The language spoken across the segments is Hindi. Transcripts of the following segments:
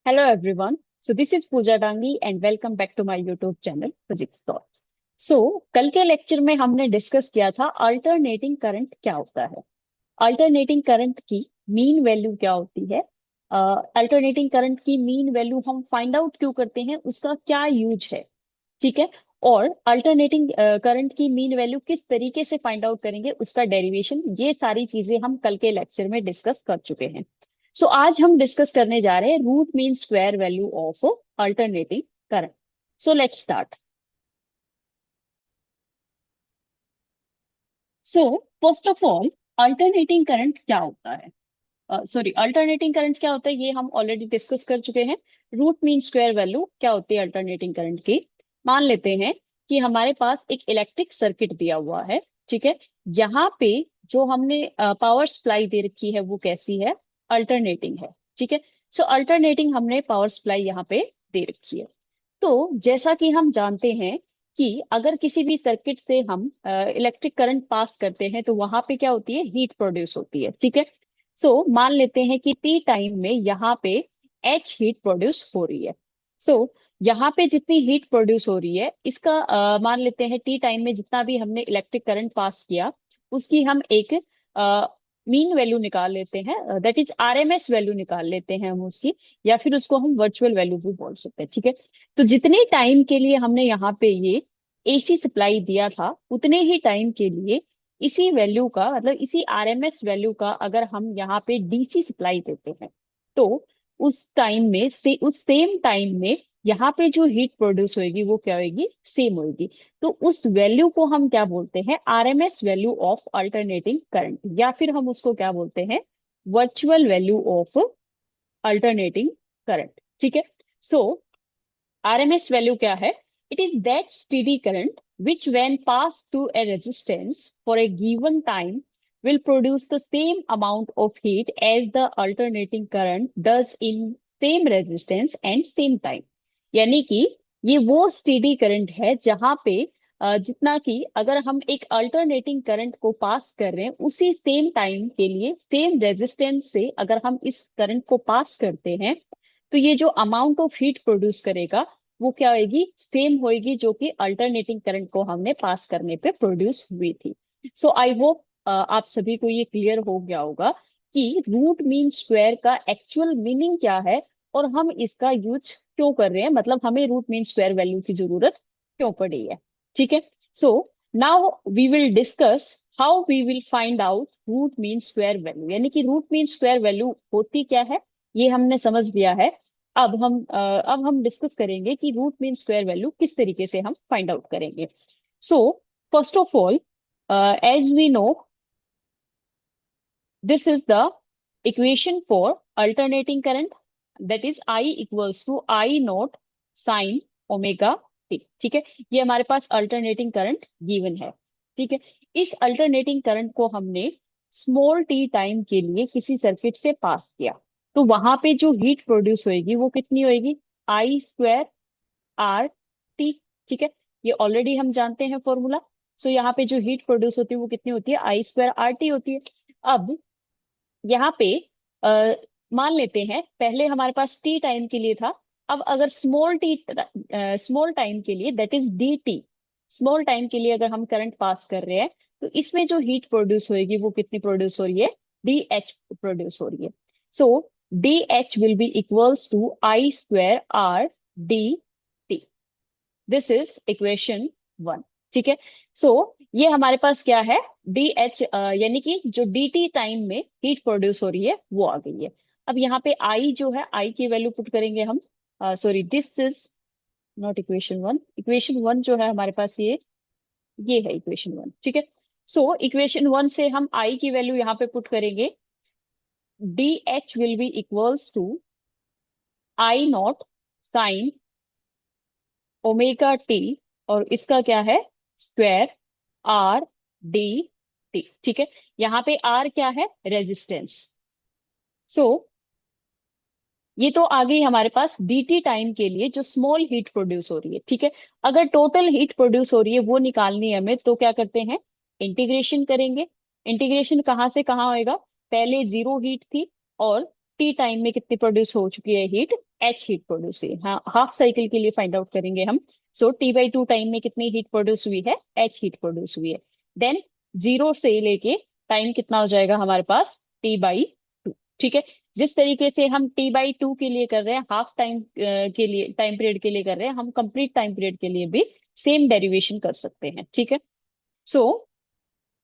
Hello everyone. So this is Pooja Dangi and welcome back to my YouTube channel Physics Thoughts. So कल के लेक्चर में हमने डिस्कस किया था अल्टरनेटिंग करंट क्या होता है। अल्टरनेटिंग करंट की मीन वैल्यू क्या होती है। अल्टरनेटिंग करंट की मीन वैल्यू हम फाइंड आउट क्यों करते हैं, उसका क्या यूज है। ठीक है। और अल्टरनेटिंग करंट की मीन वैल्यू किस तरीके से फाइंड आउट करेंगे, उसका डेरिवेशन, ये सारी चीजें हम कल के लेक्चर में डिस्कस कर चुके हैं। सो आज हम डिस्कस करने जा रहे हैं root mean square value of alternating current. So let's start. So first of all, alternating current क्या होता है। अल्टरनेटिंग करंट क्या होता है ये हम ऑलरेडी डिस्कस कर चुके हैं। रूट मीन स्क्वायर वैल्यू क्या होती है अल्टरनेटिंग करंट की। मान लेते हैं कि हमारे पास एक इलेक्ट्रिक सर्किट दिया हुआ है। ठीक है। यहाँ पे जो हमने पावर सप्लाई दे रखी है वो कैसी है, अल्टरनेटिंग है। ठीक है। सो अल्टरनेटिंग हमने पावर सप्लाई यहाँ पे दे रखी है। तो जैसा कि हम जानते हैं कि अगर किसी भी सर्किट से हम इलेक्ट्रिक करंट पास करते हैं तो वहां पे क्या होती है, हीट प्रोड्यूस होती है। ठीक है। मान लेते हैं कि टी टाइम में यहाँ पे एच हीट प्रोड्यूस हो रही है। सो यहाँ पे जितनी हीट प्रोड्यूस हो रही है इसका मान लेते हैं टी टाइम में जितना भी हमने इलेक्ट्रिक करंट पास किया उसकी हम एक मीन वैल्यू निकाल लेते हैं, दैट इज आरएमएस वैल्यू निकाल लेते हैं हम उसकी, या फिर उसको हम वर्चुअल वैल्यू भी बोल सकते हैं। ठीक है। तो जितने टाइम के लिए हमने यहाँ पे ये एसी सप्लाई दिया था उतने ही टाइम के लिए इसी वैल्यू का मतलब इसी आरएमएस वैल्यू का अगर हम यहाँ पे डीसी सप्लाई देते हैं तो उस टाइम में से उस सेम टाइम में यहाँ पे जो हीट प्रोड्यूस होगी वो क्या होगी, सेम होगी। तो उस वैल्यू को हम क्या बोलते हैं, RMS value of alternating current, या फिर हम उसको क्या बोलते हैं, virtual value of alternating current. ठीक है। सो RMS value क्या है? It is that steady current which when passed through a resistance for a given time will produce the same amount of heat as the alternating current does in same resistance and same time। यानी कि ये वो स्टेडी करंट है जहां पे जितना कि अगर हम एक अल्टरनेटिंग करंट को पास कर रहे हैं उसी सेम टाइम के लिए सेम रेजिस्टेंस से अगर हम इस करंट को पास करते हैं तो ये जो अमाउंट ऑफ हीट प्रोड्यूस करेगा वो क्या होगी, सेम होगी जो कि अल्टरनेटिंग करंट को हमने पास करने पे प्रोड्यूस हुई थी। सो आई होप आप सभी को ये क्लियर हो गया होगा कि रूट मीन स्क्वायर का एक्चुअल मीनिंग क्या है और हम इसका यूज क्यों कर रहे हैं, मतलब हमें रूट मीन स्क्वायर वैल्यू की जरूरत क्यों पड़ी है। ठीक है। So now we will discuss how we will find out root mean square value, यानी कि रूट मीन स्क्वायर वैल्यू होती क्या है ये हमने समझ लिया है। अब हम डिस्कस करेंगे कि रूट मीन स्क्वायर वैल्यू किस तरीके से हम फाइंड आउट करेंगे। So first of all, as we know, this is the equation for alternating current, that is I equals to I naught sine omega t. ठीक है। ये हमारे पास अल्टरनेटिंग करंट गिवन है। ठीक है। इस अल्टरनेटिंग करंट को हमने स्मॉल टी टाइम के लिए किसी सर्किट से पास किया तो वहां पे जो हीट प्रोड्यूस होएगी वो कितनी होएगी, आई स्क्वायर आर टी। ठीक है। ये ऑलरेडी हम जानते हैं फॉर्मूला। सो यहाँ पे जो हीट प्रोड्यूस होती है वो कितनी होती है, आई स्क्वायर आर टी होती है। अब यहाँ पे आ, मान लेते हैं पहले हमारे पास टी टाइम के लिए था। अब अगर स्मॉल टाइम के लिए, that is D T, small time के लिए अगर हम करंट पास कर रहे हैं तो इसमें जो हीट प्रोड्यूस होगी वो कितनी प्रोड्यूस हो रही है, डी एच प्रोड्यूस हो रही है। So D H will be equals to I square R D T. This is equation one. ठीक है। सो ये हमारे पास क्या है, डी एच, यानी कि जो डी टी टाइम में हीट प्रोड्यूस हो रही है वो आ गई है। अब यहाँ पे आई जो है, आई की वैल्यू पुट करेंगे हम। Sorry, this is not equation one. Equation one जो है हमारे पास ये है इक्वेशन वन। ठीक है। सो इक्वेशन वन से हम आई की वैल्यू यहाँ पे पुट करेंगे। D H will be equals to I naught sine omega t, और इसका क्या है, स्क्वायर आर डी टी। ठीक है। यहाँ पे आर क्या है, रेजिस्टेंस। सो ये तो आ गई हमारे पास डीटी टाइम के लिए जो स्मॉल हीट प्रोड्यूस हो रही है। ठीक है। अगर टोटल हीट प्रोड्यूस हो रही है वो निकालनी है हमें तो क्या करते हैं, इंटीग्रेशन करेंगे। इंटीग्रेशन कहाँ से कहाँ होएगा, पहले जीरो हीट थी और टी टाइम में कितनी प्रोड्यूस हो चुकी है हीट, एच हीट प्रोड्यूस हुई, हाँ हाफ साइकिल के लिए फाइंड आउट करेंगे हम। सो T/2 टाइम में कितनी हीट प्रोड्यूस हुई है, एच हीट प्रोड्यूस हुई है। देन जीरो से लेके टाइम कितना हो जाएगा हमारे पास, T/2। ठीक है, जिस तरीके से हम T/2 के लिए कर रहे हैं, हाफ टाइम के लिए, टाइम पीरियड के लिए कर रहे हैं, हम कंप्लीट टाइम पीरियड के लिए भी सेम डेरिवेशन कर सकते हैं। ठीक है, सो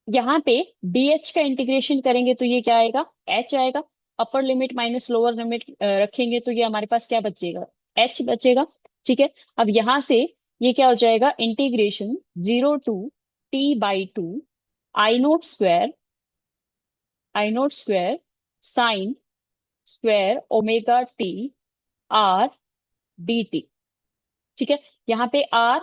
यहाँ पे dH का इंटीग्रेशन करेंगे तो ये क्या आएगा, H आएगा। Upper limit minus lower limit रखेंगे तो ये हमारे पास क्या बचेगा, H बचेगा। ठीक है, अब यहां से ये क्या हो जाएगा, integration 0 to T/2 I0 square sine square omega T R D T. ठीक है, यहाँ पे आर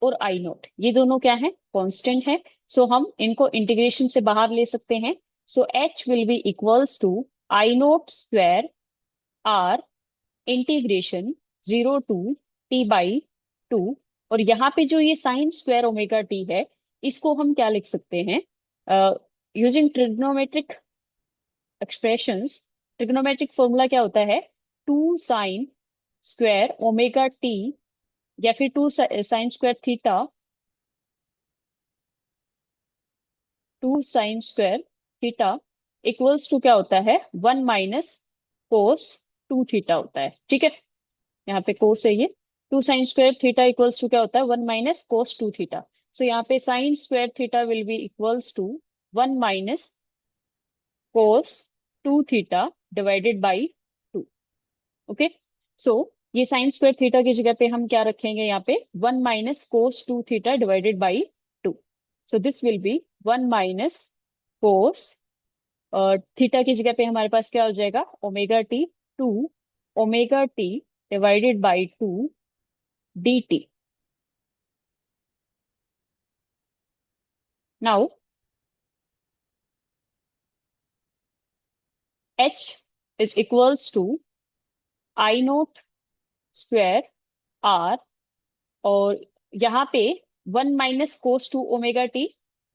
और I0 ये दोनों क्या है, कांस्टेंट है। सो हम इनको इंटीग्रेशन से बाहर ले सकते हैं। So H will be equals to I0 square R integration 0 to T/2। और यहाँ पे जो ये साइन स्क्वायर ओमेगा टी है, इसको हम क्या लिख सकते हैं, using trigonometric expressions. Trigonometric formula क्या होता है, two sine square omega t या फिर two sine square theta, two sine square theta equals to क्या होता है, 1 - कोस 2 थीटा होता है। ठीक है, यहाँ पे कोस है ये, two sine square theta equals to क्या होता है, 1 - कोस 2 थीटा। सो यहाँ पे sine square theta will be equals to 1 - cos 2 theta divided by 2। Okay, so ये साइन स्क्वायर थीटा की जगह पे हम क्या रखेंगे, यहाँ पे 1 - cos 2 theta divided by 2। So this will be 1 - कोस, और थीटा की जगह पे हमारे पास क्या हो जाएगा, omega t, 2 omega t divided by 2 dt। Now H is equals to I0 square R, और यहाँ पे 1 - कोस 2 ओमेगा टी,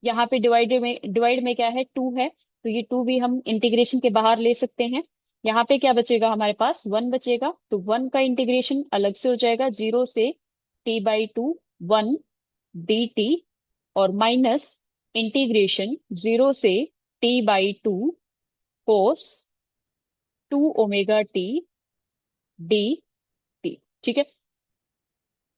यहाँ पे डिवाइड में क्या है, 2 है, तो ये 2 भी हम इंटीग्रेशन के बाहर ले सकते हैं। यहाँ पे क्या बचेगा हमारे पास, 1 बचेगा, तो 1 का इंटीग्रेशन अलग से हो जाएगा, 0 से T/2 1 dt, और माइनस इंटीग्रेशन 0 से T/2 कोस 2 ओमेगा टी डी टी। ठीक है,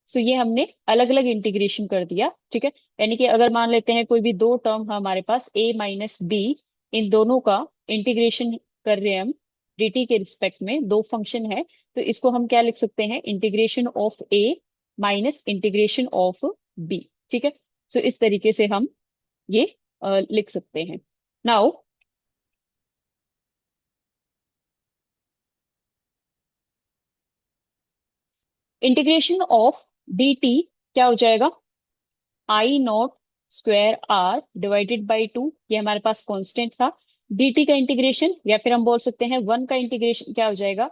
सो ये हमने अलग अलग इंटीग्रेशन कर दिया। ठीक है, यानी कि अगर मान लेते हैं कोई भी दो टर्म हमारे पास A - B, इन दोनों का इंटीग्रेशन कर रहे हैं हम dt के रिस्पेक्ट में, दो फंक्शन है, तो इसको हम क्या लिख सकते हैं, integration of A minus integration of B। ठीक है, सो इस तरीके से हम ये लिख सकते हैं। नाउ इंटीग्रेशन ऑफ dt क्या हो जाएगा, I0 square R divided by 2, ये हमारे पास कांस्टेंट था। dt का इंटीग्रेशन, या फिर हम बोल सकते हैं 1 का इंटीग्रेशन क्या हो जाएगा,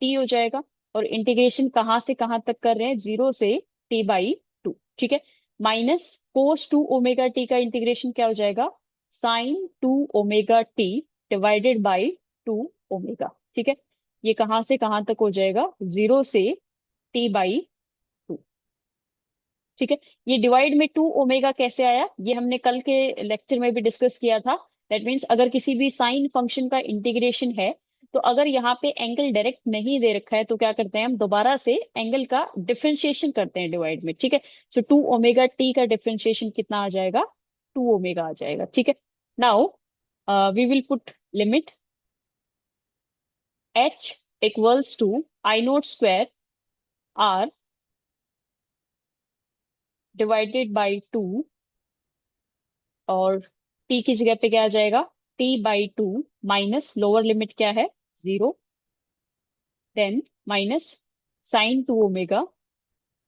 t हो जाएगा। और इंटीग्रेशन कहाँ से कहाँ तक कर रहे हैं, 0 से T/2। ठीक है, -कोस 2 ओमेगा टी का इंटीग्रेशन क्या हो जाएगा, sin 2 omega t divided by 2 omega. ठीक है, ये कहाँ से कहाँ तक हो जाएगा, 0 से T/2। ठीक है, ये डिवाइड में 2 ओमेगा कैसे आया, ये हमने कल के लेक्चर में भी डिस्कस किया था। दैट मीन्स अगर किसी भी साइन फंक्शन का इंटीग्रेशन है, तो अगर यहाँ पे एंगल डायरेक्ट नहीं दे रखा है, तो क्या करते हैं हम, दोबारा से एंगल का डिफरेंशिएशन करते हैं डिवाइड में। ठीक है, सो 2 ओमेगा टी का डिफरेंशिएशन कितना आ जाएगा, 2 ओमेगा आ जाएगा। ठीक है, now we will put limit H equals to I0 square R divided by 2, और t की जगह पे क्या आ जाएगा, T/2 माइनस लोअर लिमिट क्या है, 0, then minus sin 2 omega,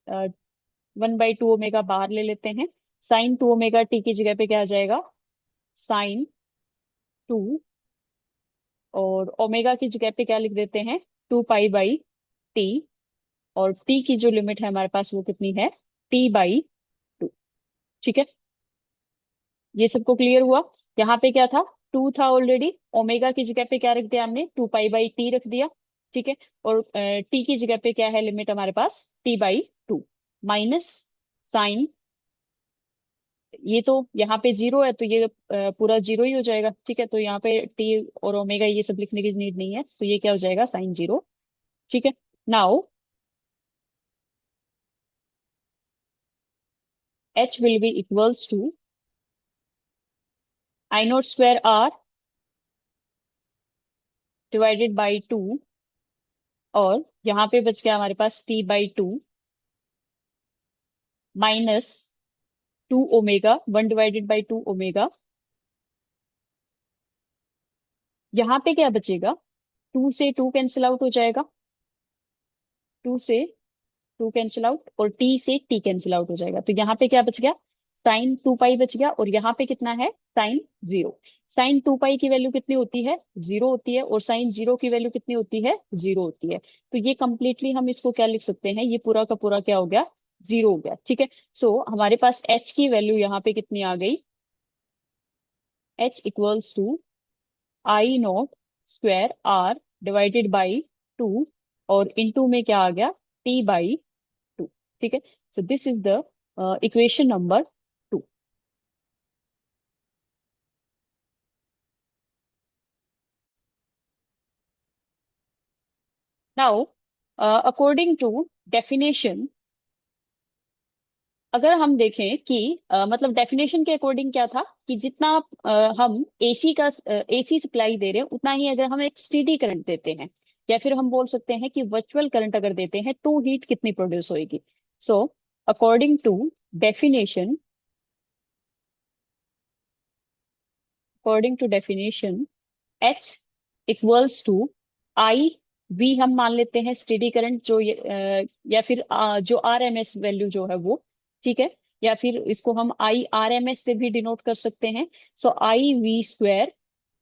1/2 omega बाहर ले लेते हैं, sin 2 ओमेगा t की जगह पे क्या आ जाएगा, sin 2, और ओमेगा की जगह पे क्या लिख देते हैं, 2 पाई बाई टी, और t की जो लिमिट है हमारे पास वो कितनी है, T/2। ठीक है, ये सबको क्लियर हुआ। यहाँ पे क्या था, 2 था ऑलरेडी, ओमेगा की जगह पे क्या रख दिया हमने, 2 पाई बाई टी रख दिया। ठीक है। और टी की जगह पे क्या है लिमिट हमारे पास, t/2 माइनस साइन, ये तो यहाँ पे जीरो है तो ये पूरा जीरो ही हो जाएगा। ठीक है, तो यहाँ पे टी और ओमेगा ये सब लिखने की नीड नहीं है, तो ये क्या हो जाएगा, साइन जीरो। ठीक है। Now h will be equals to I not square r divided by 2, और यहाँ पे बच गया हमारे पास t/2 माइनस 2 ओमेगा, 1/2 ओमेगा। यहाँ पे क्या बचेगा, 2 से 2 कैंसिल आउट हो जाएगा, 2 से 2 कैंसिल आउट, और t से t कैंसिल आउट हो जाएगा। तो यहाँ पे क्या बच गया, साइन 2 पाई बच गया, और यहाँ पे कितना है, साइन जीरो। साइन 2 पाई की वैल्यू कितनी होती है, जीरो होती है, और साइन जीरो की वैल्यू कितनी होती है, जीरो होती है। तो ये कंप्लीटली हम इसको क्या लिख सकते हैं, ये पूरा का पूरा क्या हो गया, जीरो हो गया। ठीक है। सो हमारे पास h की वैल्यू यहाँ पे कितनी आ गई, h equals to I naught square R divided by 2, और इनटू में क्या आ गया, t/2। ठीक है। So this is the equation number 2। Now according to definition, अगर हम देखें कि मतलब डेफिनेशन के अकॉर्डिंग क्या था कि जितना हम एसी सप्लाई दे रहे हैं उतना ही अगर हम एक स्टेडी करंट देते हैं, या फिर हम बोल सकते हैं कि वर्चुअल करंट अगर देते हैं तो हीट कितनी प्रोड्यूस होगी। So according to definition, H equals to I V, हम मान लेते हैं स्टेडी करंट जो या फिर जो आरएमएस वैल्यू जो है वो। ठीक है। या फिर इसको हम आई आरएमएस से भी डिनोट कर सकते हैं। सो आई वी स्क्वायर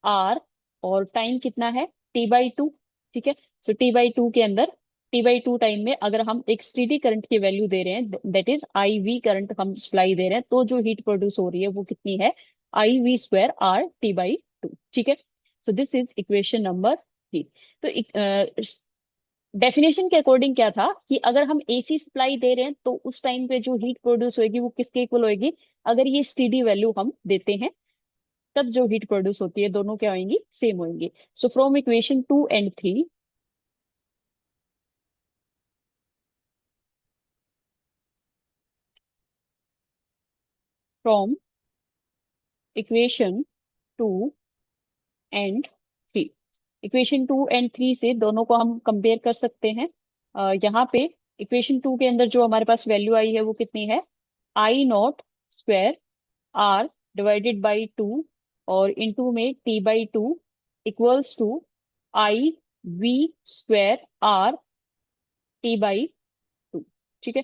आर, और टाइम कितना है, t/2। ठीक है। सो t/2 के अंदर, t/2 टाइम में अगर हम एक स्टेडी करंट की वैल्यू दे रहे हैं, that is I V current हम सप्लाई दे रहे हैं, तो जो हीट प्रोड्यूस हो रही है वो कितनी है, आई वी स्क्वायर आर t/2। ठीक है। So this is equation number 3। तो डेफिनेशन के अकॉर्डिंग क्या था कि अगर हम एसी सप्लाई दे रहे हैं तो उस टाइम पे जो हीट प्रोड्यूस होगी वो किसके इक्वल होगी, अगर ये स्टेडी वैल्यू हम देते हैं तब जो हीट प्रोड्यूस होती है दोनों क्या होंगी, सेम होंगी। So from equation 2 and 3, from equation 2 and 3, equation 2 and 3 से दोनों को हम कंपेयर कर सकते हैं। यहाँ पे इक्वेशन 2 के अंदर जो हमारे पास वैल्यू आई है वो कितनी है, I naught square R divided by 2, और इनटू में t/2 equals to I V square R t/2। ठीक है।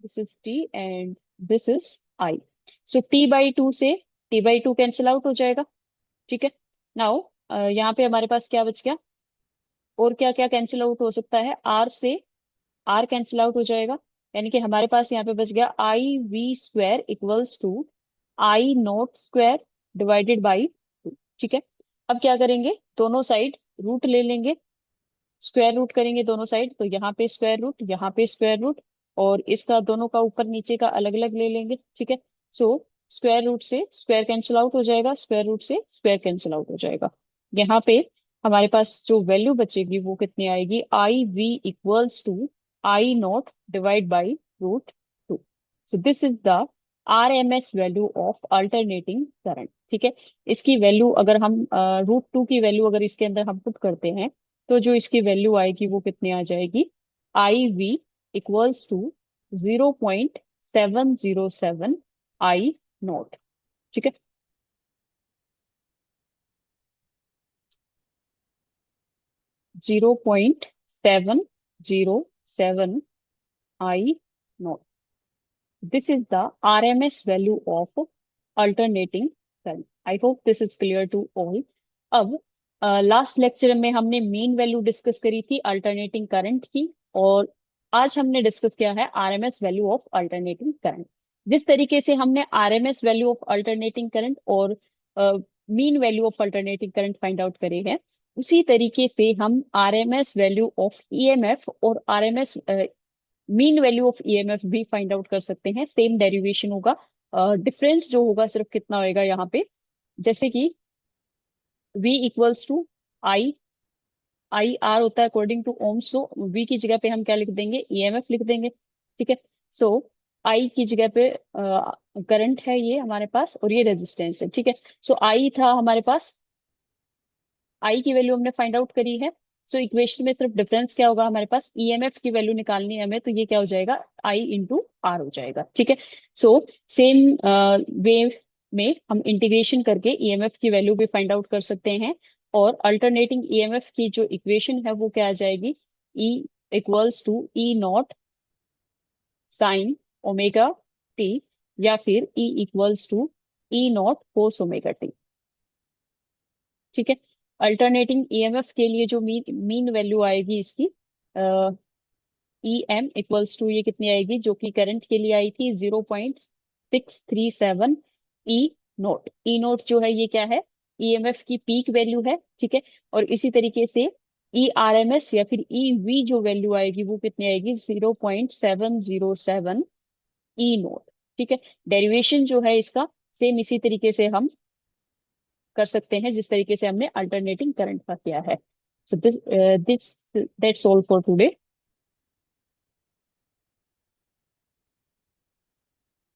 This is t and this is I. So t/2 से t/2 कैंसिल आउट हो जाएगा। ठीक है। नाउ यहाँ पे हमारे पास क्या बच गया, और क्या क्या कैंसिल आउट हो सकता है, आर से आर कैंसिल आउट हो जाएगा, यानी कि हमारे पास यहाँ पे बच गया I V square equals to I naught square divided by 2। ठीक है। अब क्या करेंगे, दोनों साइड रूट ले लेंगे, स्क्वायर रूट करेंगे दोनों साइड, तो यहाँ पे स्क्वायर रूट, यहाँ पे स्क्वायर रूट, और इसका दोनों का ऊपर नीचे का अलग अलग ले लेंगे। ठीक है। सो स्क्वायर रूट से स्क्वायर कैंसिल आउट हो जाएगा, स्क्वायर रूट से स्क्वायर कैंसिल आउट हो जाएगा। यहाँ पे हमारे पास जो वैल्यू बचेगी वो कितनी आएगी, I V equals to I not divide by root 2। So this is the RMS value of alternating current. ठीक है। इसकी वैल्यू अगर हम रूट 2 की वैल्यू अगर इसके अंदर हम पुट करते हैं तो जो इसकी वैल्यू आएगी वो कितनी आ जाएगी, I V equals to 0.707 I not. ठीक है। 0.707 I not, this is the RMS value of alternating current. I hope this is clear to all. अब लास्ट लेक्चर में हमने मीन वैल्यू डिस्कस करी थी अल्टरनेटिंग करंट की, और आज हमने डिस्कस किया है RMS value of alternating current. जिस तरीके से हमने RMS value of alternating current और mean value of alternating current find out करे हैं, उसी तरीके से हम आरएमएस वैल्यू ऑफ ईएमएफ और RMS mean value of EMF भी फाइंड आउट कर सकते हैं। सेम डेरिवेशन होगा। डिफरेंस जो होगा सिर्फ कितना होएगा यहाँ पे, जैसे कि V equals to I, I R होता है according to Ohm's law. V की जगह पे हम क्या लिख देंगे, ईएमएफ लिख देंगे। ठीक है। सो आई की जगह पे करंट है ये हमारे पास, और ये रेजिस्टेंस है। ठीक है। सो आई था हमारे पास, आई की वैल्यू हमने फाइंड आउट करी है। सो इक्वेशन में सिर्फ डिफरेंस क्या होगा, हमारे पास ईएमएफ की वैल्यू निकालनी है हमें, तो ये क्या हो जाएगा, आई इंटू आर हो जाएगा। ठीक है। सो सेम वे में हम इंटीग्रेशन करके ईएमएफ की वैल्यू भी फाइंड आउट कर सकते हैं। और अल्टरनेटिंग ईएमएफ की जो इक्वेशन है वो क्या आ जाएगी, E equals to E naught sine omega t, या फिर E equals to E naught cos omega t. ठीक है। अल्टरनेटिंग ईएमएफ के लिए जो मीन वैल्यू आएगी इसकी, ई एम इक्वल्स टू ये कितनी आएगी, जो कि करंट के लिए आई थी 0.637 ई नोट। ई नोट जो है ये क्या है, ईएमएफ की पीक वैल्यू है। ठीक है। और इसी तरीके से ई आर एम एस या फिर ई वी जो वैल्यू आएगी वो कितनी आएगी, 0.707 ई नोट। ठीक है। डेरिवेशन जो है इसका सेम इसी तरीके से हम कर सकते हैं जिस तरीके से हमने अल्टरनेटिंग करंट का किया है। So this that's all for today.